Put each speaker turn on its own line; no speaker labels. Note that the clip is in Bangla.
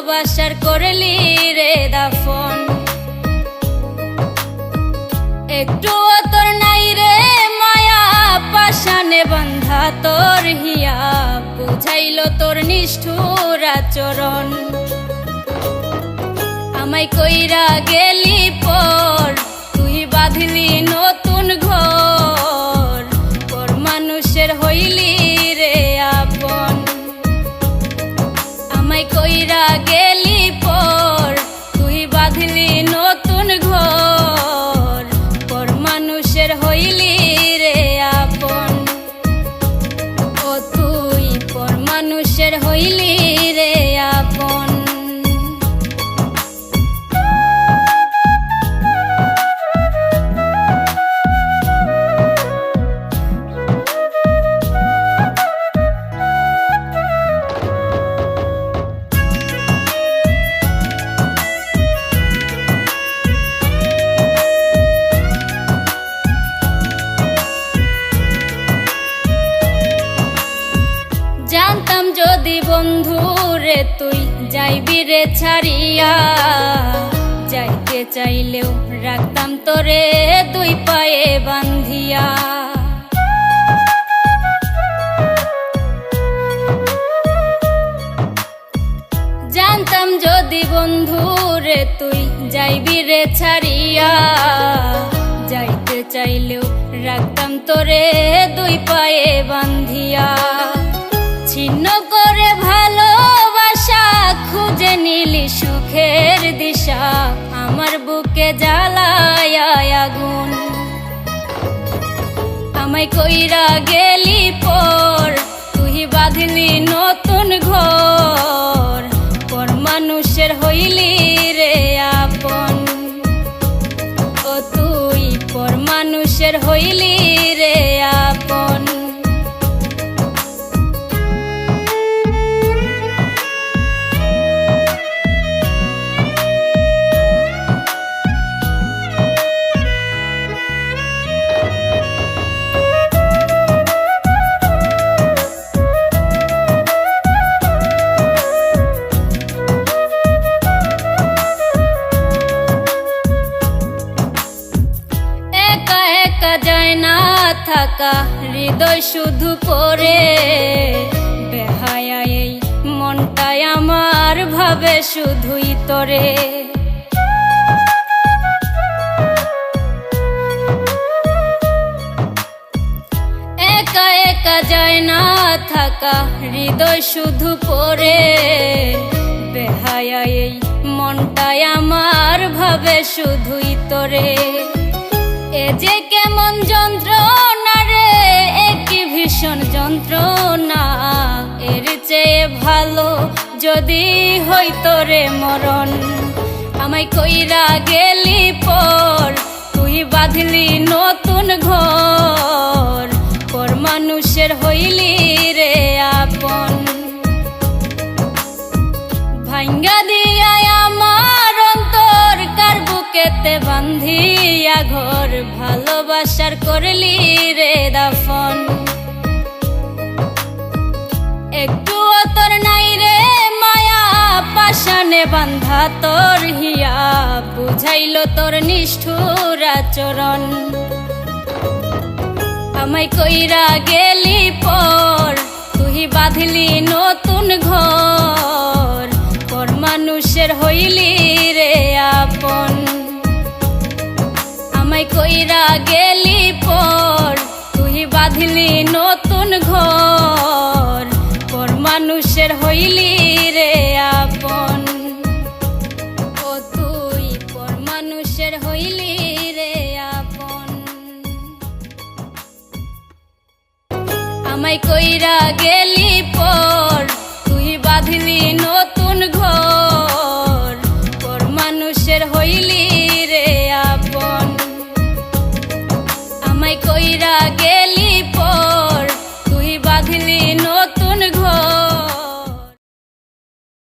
ভালোবাসার করলি রে দাফন। একটু তোর নাই রে মায়া পাশানে বান্ধা তোর হিয়া, বুঝাইল তোর নিষ্ঠুর আচরণ। আমায় কইরা গেলি পর তুই বাঁধলি নতুন ঘর, পর মানুষের হইলি রে আপন। আমায় কইরা গেলি পর তুই বাঁধলি নতুন ঘর, পর মানুষের হইলি রে আপন। ও তুই পর মানুষের হইলি রে আপন। জানতাম যদি বন্ধু রে তুই যাইবি রে ছাড়িয়া, যাইতে চাইলেও রাখতাম তোরে দুই পায়ে বান্ধিয়া। জানতাম যদি বন্ধু রে তুই যাইবি রে ছাড়িয়া, যাইতে চাইলেও রাখতাম তোরে দুই পায়ে বান্ধিয়া। ছিন্ন করে ভালোবাসা খুঁজে নিলি সুখের দিশা, আমার বুকে জ্বালায় আগুন। আমায় কইরা গেলি পর তুই বাঁধলি নতুন ঘর, পর মানুষের হইলি রে আপন। ও তুই পর মানুষের হইলি রে আপন। যায় না থাকা হৃদয় শুধু পড়ে, বেহায়া এই মনটাই আমার ভাবে শুধুই তোরে। একা একা যায় না থাকা হৃদয় শুধু পড়ে, বেহায়া এই মনটাই আমার ভাবে শুধুই তোরে। এ যে কেমন যন্ত্রণা রে, একই ভীষণ যন্ত্রণা, এর চেয়ে ভালো যদি হইতো রে মরণ। আমায় কইরা গেলি পর তুই বাঁধলি নতুন ঘর, পর মানুষের হইলি রে আপন। ভাঙ্গা দিয়া আমার অন্তর কার বুকেতে বান্ধিয়া ঘর, ভালোবাসার করলি রে দাফন। একটু তোর নাই রে মায়া পাশানে বান্ধা তোর হিয়া, বুঝাইল তোর নিষ্ঠুর আচরণ। আমায় কইরা গেলি পর তুই বাঁধলি নতুন ঘর, পর মানুষের হইলি রে আপন। আমায় কইরা গেলি পর তুই বাঁধলি নতুন ঘর, পর মানুষের হইলি রে আপন। ও তুই পর মানুষের হইলি রে আপন। আমায় কইরা গেলি পর তুই বাঁধলি নতুন ঘর, পর মানুষের হইলি রে আপন। আমায় কইরা গেলি পর তুই বাঁধলি